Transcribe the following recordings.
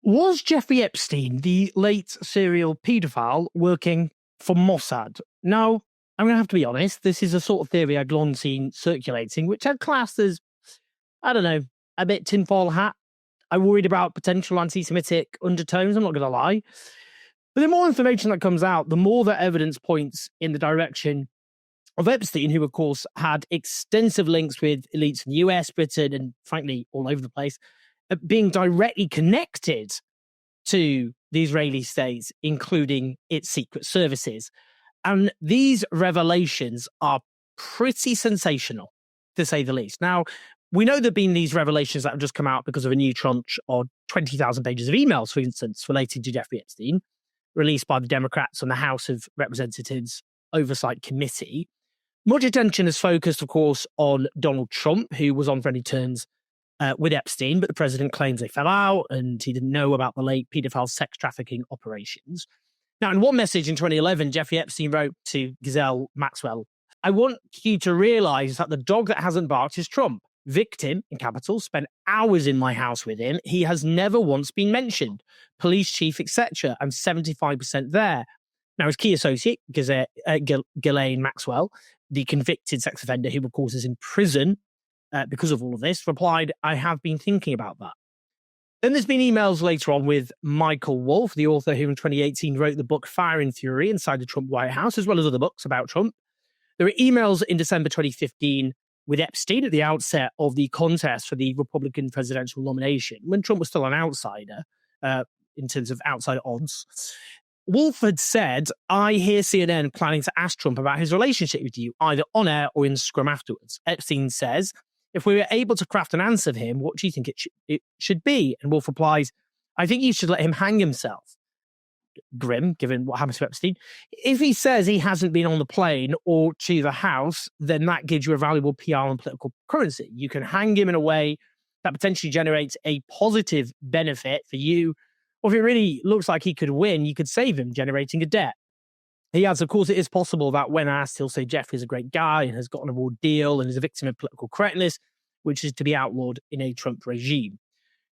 Was Jeffrey Epstein, the late serial paedophile, working for Mossad? Now, I'm going to have to be honest, this is a sort of theory I'd long seen circulating, which I'd classed as, I don't know, a bit tinfoil hat. I worried about potential anti-Semitic undertones, I'm not going to lie. But the more information that comes out, the more that evidence points in the direction of Epstein, who, of course, had extensive links with elites in the US, Britain, and frankly, all over the place, being directly connected to the Israeli state, including its secret services. And these revelations are pretty sensational, to say the least. Now, we know there have been these revelations that have just come out because of a new tranche of 20,000 pages of emails, for instance, relating to Jeffrey Epstein, released by the Democrats on the House of Representatives Oversight Committee. Much attention is focused, of course, on Donald Trump, who was on friendly terms with Epstein, but the president claims they fell out and he didn't know about the late paedophile sex trafficking operations. Now, in one message in 2011, Jeffrey Epstein wrote to Ghislaine Maxwell, "I want you to realize that the dog that hasn't barked is Trump. Victim, in capitals, spent hours in my house with him. He has never once been mentioned. Police chief, etc. I'm 75% there." Now, his key associate, Ghislaine Maxwell, the convicted sex offender who, of course, is in prison because of all of this, replied, "I have been thinking about that." Then there's been emails later on with Michael Wolff, the author who in 2018 wrote the book Fire and Fury inside the Trump White House, as well as other books about Trump. There were emails in December 2015 with Epstein at the outset of the contest for the Republican presidential nomination, when Trump was still an outsider in terms of outside odds. Wolff had said, "I hear CNN planning to ask Trump about his relationship with you, either on air or in scrum afterwards." Epstein says, "If we were able to craft an answer for him, what do you think it should be?" And Wolff replies, "I think you should let him hang himself." Grim, given what happens to Epstein. If he says he hasn't been on the plane or to the house, then that gives you a valuable PR and political currency. You can hang him in a way that potentially generates a positive benefit for you. Or if it really looks like he could win, you could save him, generating a debt. He adds, of course, it is possible that when asked, he'll say Jeffrey's a great guy and has got an award deal and is a victim of political correctness, which is to be outlawed in a Trump regime.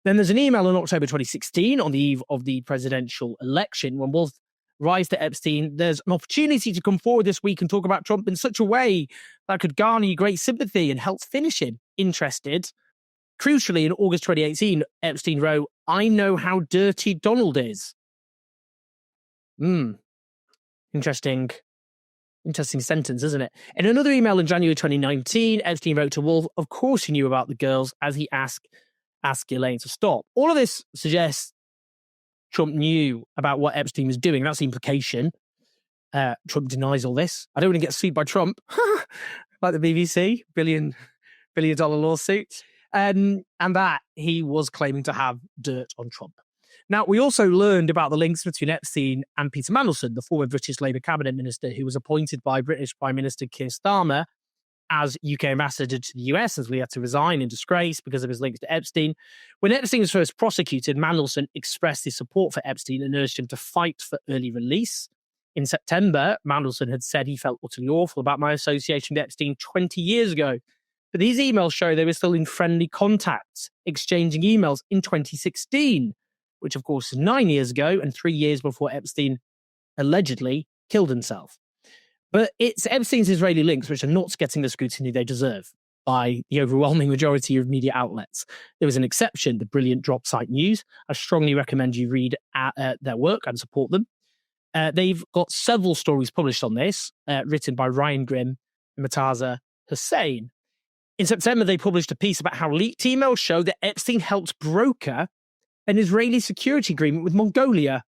Then there's an email in October 2016 on the eve of the presidential election when Wolff writes to Epstein, "There's an opportunity to come forward this week and talk about Trump in such a way that could garner you great sympathy and help finish him interested." Crucially, in August 2018, Epstein wrote, "I know how dirty Donald is." Interesting sentence, isn't it? In another email in January 2019, Epstein wrote to Wolff, "Of course he knew about the girls," as he asked Elaine to stop. All of this suggests Trump knew about what Epstein was doing. That's the implication. Trump denies all this. I don't want to get sued by Trump, like the BBC, billion dollar lawsuit. And that he was claiming to have dirt on Trump. Now, we also learned about the links between Epstein and Peter Mandelson, the former British Labour cabinet minister who was appointed by British Prime Minister Keir Starmer as UK ambassador to the US, as we had to resign in disgrace because of his links to Epstein. When Epstein was first prosecuted, Mandelson expressed his support for Epstein and urged him to fight for early release. In September, Mandelson had said he felt utterly awful about my association with Epstein 20 years ago. But these emails show they were still in friendly contact, exchanging emails in 2016, which of course is 9 years ago and 3 years before Epstein allegedly killed himself. But it's Epstein's Israeli links which are not getting the scrutiny they deserve by the overwhelming majority of media outlets. There was an exception, the brilliant Drop Site News. I strongly recommend you read their work and support them. They've got several stories published on this, written by Ryan Grimm and Murtaza Hussain. In September, they published a piece about how leaked emails show that Epstein helped broker an Israeli security agreement with Mongolia.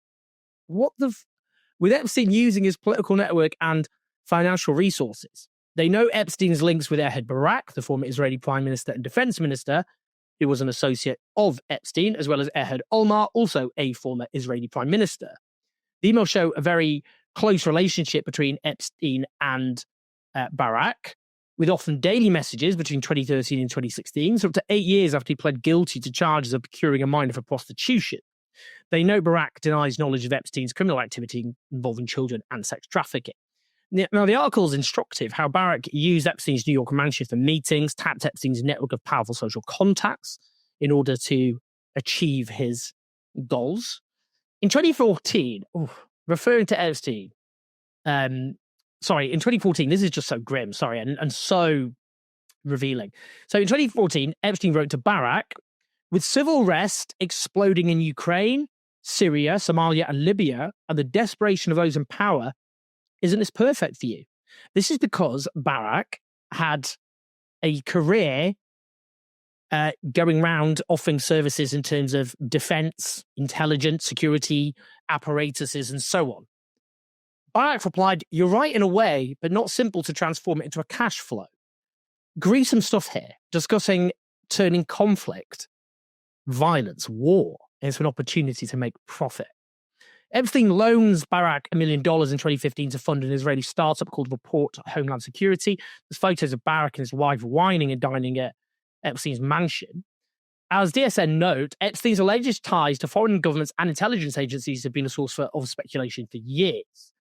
With Epstein using his political network and financial resources. They know Epstein's links with Ehud Barak, the former Israeli prime minister and defense minister, who was an associate of Epstein, as well as Ehud Olmert, also a former Israeli prime minister. The emails show a very close relationship between Epstein and Barak, with often daily messages between 2013 and 2016, so up to 8 years after he pled guilty to charges of procuring a minor for prostitution. They know Barak denies knowledge of Epstein's criminal activity involving children and sex trafficking. Now, the article is instructive how Barak used Epstein's New York mansion for meetings, tapped Epstein's network of powerful social contacts in order to achieve his In 2014, referring to Epstein, in 2014, this is just so grim, and so revealing. So in 2014, Epstein wrote to Barack, with civil unrest exploding in Ukraine, Syria, Somalia, and Libya, and the desperation of those in power, isn't this perfect for you? This is because Barack had a career going around offering services in terms of defense, intelligence, security, apparatuses, and so on. Barack replied, "You're right in a way, but not simple to transform it into a cash flow." Gruesome stuff here, discussing turning conflict, violence, war into an opportunity to make profit. Epstein loans Barack $1 million in 2015 to fund an Israeli startup called Report Homeland Security. There's photos of Barack and his wife whining and dining at Epstein's mansion. As DSN note, Epstein's alleged ties to foreign governments and intelligence agencies have been a source of speculation for years.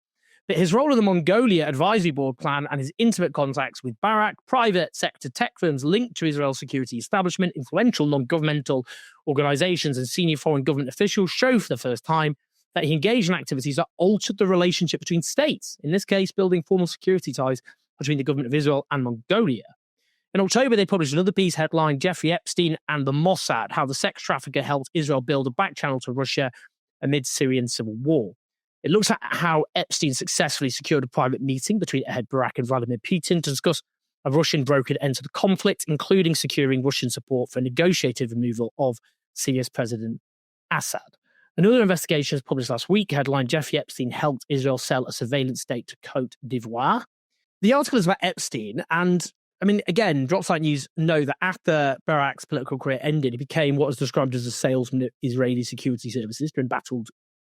But his role in the Mongolia Advisory Board plan and his intimate contacts with Barack, private sector tech firms linked to Israel's security establishment, influential non-governmental organizations, and senior foreign government officials show for the first time that he engaged in activities that altered the relationship between states, in this case, building formal security ties between the government of Israel and Mongolia. In October, they published another piece headlined Jeffrey Epstein and the Mossad, how the sex trafficker helped Israel build a back channel to Russia amid Syrian civil war. It looks at how Epstein successfully secured a private meeting between head Barack and Vladimir Putin to discuss a Russian brokered end to the conflict, including securing Russian support for a negotiated removal of Syria's President Assad. Another investigation was published last week, headlined Jeffrey Epstein helped Israel sell a surveillance state to Cote d'Ivoire. The article is about Epstein, and again, Dropsite News know that after Barack's political career ended, he became what is described as a salesman of Israeli security services to embattled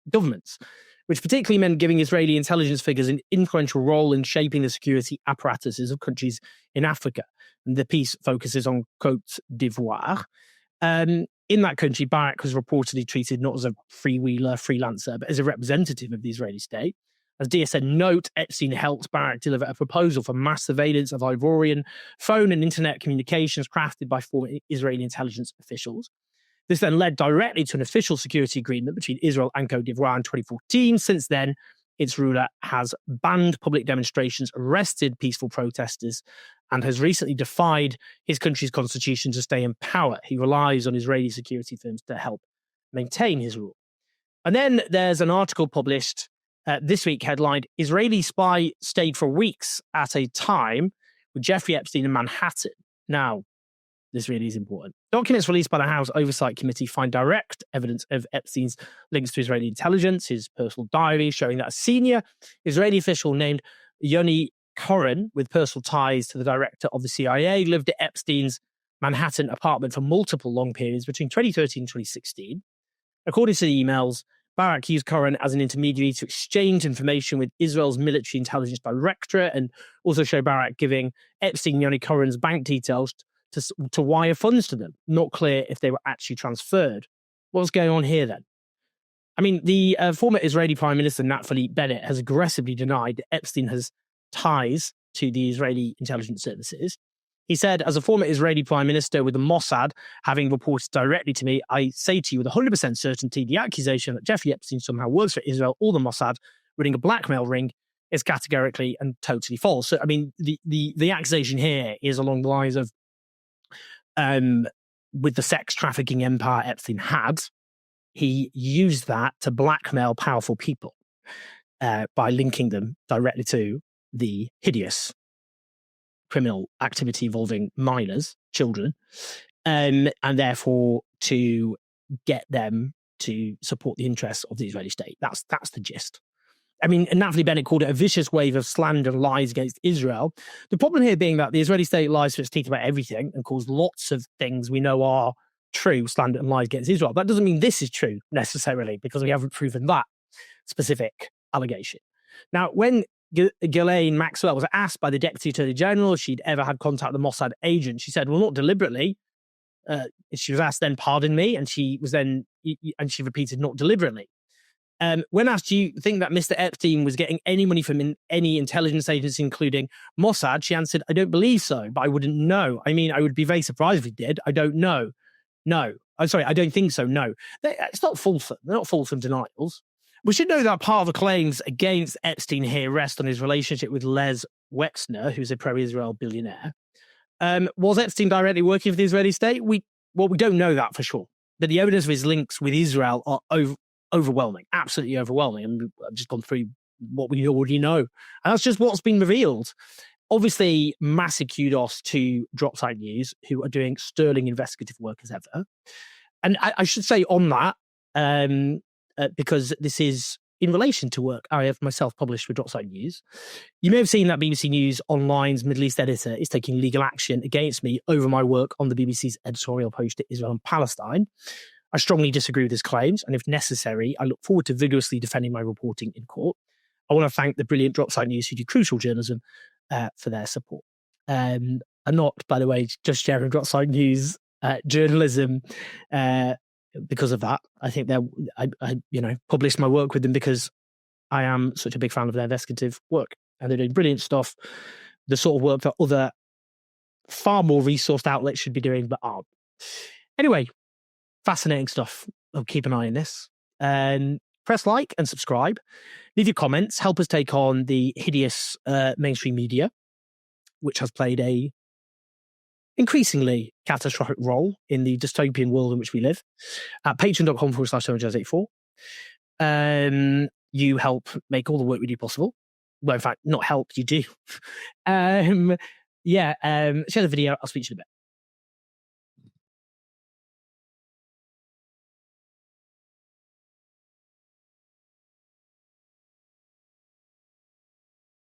governments, which particularly meant giving Israeli intelligence figures an influential role in shaping the security apparatuses of countries in Africa. And the piece focuses on Cote d'Ivoire. In that country, Barack was reportedly treated not as a freelancer, but as a representative of the Israeli state. As DSN note, Epstein helped Barack deliver a proposal for mass surveillance of Ivorian phone and internet communications crafted by former Israeli intelligence officials. This then led directly to an official security agreement between Israel and Cote d'Ivoire in 2014. Since then, its ruler has banned public demonstrations, arrested peaceful protesters, and has recently defied his country's constitution to stay in power. He relies on Israeli security firms to help maintain his rule. And then there's an article published this week headlined, Israeli spy stayed for weeks at a time with Jeffrey Epstein in Manhattan. Now, this really is important. Documents released by the House Oversight Committee find direct evidence of Epstein's links to Israeli intelligence, his personal diary showing that a senior Israeli official named Yoni Koren, with personal ties to the director of the CIA, lived at Epstein's Manhattan apartment for multiple long periods between 2013 and 2016. According to the emails, Barack used Koren as an intermediary to exchange information with Israel's military intelligence directorate and also show Barack giving Epstein Yoni Koren's bank details to wire funds to them. Not clear if they were actually transferred. What's going on here then? The former Israeli Prime Minister Naftali Bennett has aggressively denied that Epstein has ties to the Israeli intelligence services. He said, as a former Israeli Prime Minister with the Mossad, having reported directly to me, I say to you with 100% certainty, the accusation that Jeffrey Epstein somehow works for Israel or the Mossad running a blackmail ring is categorically and totally false. So, the accusation here is along the lines of, with the sex trafficking empire Epstein had, he used that to blackmail powerful people by linking them directly to the hideous criminal activity involving minors, children, and therefore to get them to support the interests of the Israeli state. That's the gist. Naftali Bennett called it a vicious wave of slander and lies against Israel. The problem here being that the Israeli state lies through its teeth about everything and calls lots of things we know are true slander and lies against Israel. That doesn't mean this is true necessarily, because we haven't proven that specific allegation. Now, when Ghislaine Maxwell was asked by the Deputy Attorney General if she'd ever had contact with the Mossad agent, she said, well, not deliberately. She was asked then, pardon me, and she repeated, not deliberately. When asked, do you think that Mr. Epstein was getting any money from any intelligence agency, including Mossad, she answered, I don't believe so, but I wouldn't know. I would be very surprised if he did. I don't know. No, I'm sorry, I don't think so, no. It's not fulsome. They're not fulsome denials. We should know that part of the claims against Epstein here rest on his relationship with Les Wexner, who's a pro-Israel billionaire. Was Epstein directly working for the Israeli state? We don't know that for sure. But the evidence of his links with Israel are overwhelming, absolutely overwhelming. And I've just gone through what we already know. And that's just what's been revealed. Obviously, massive kudos to Dropsite News, who are doing sterling investigative work as ever. And I should say on that, because this is in relation to work I have myself published with Dropsite News, you may have seen that BBC News Online's Middle East editor is taking legal action against me over my work on the BBC's editorial approach to Israel and Palestine. I strongly disagree with his claims, and if necessary, I look forward to vigorously defending my reporting in court. I want to thank the brilliant Dropsite News who do crucial journalism for their support. And not, by the way, just sharing Dropsite News journalism because of that. I think I published my work with them because I am such a big fan of their investigative work, and they're doing brilliant stuff. The sort of work that other far more resourced outlets should be doing, but aren't. Anyway, fascinating stuff. I'll keep an eye on this. Press like and subscribe. Leave your comments. Help us take on the hideous mainstream media, which has played a increasingly catastrophic role in the dystopian world in which we live. At patreon.com/TonyJazz84. You help make all the work we do possible. Well, in fact, not help, you do. Share the video. I'll speak to you in a bit.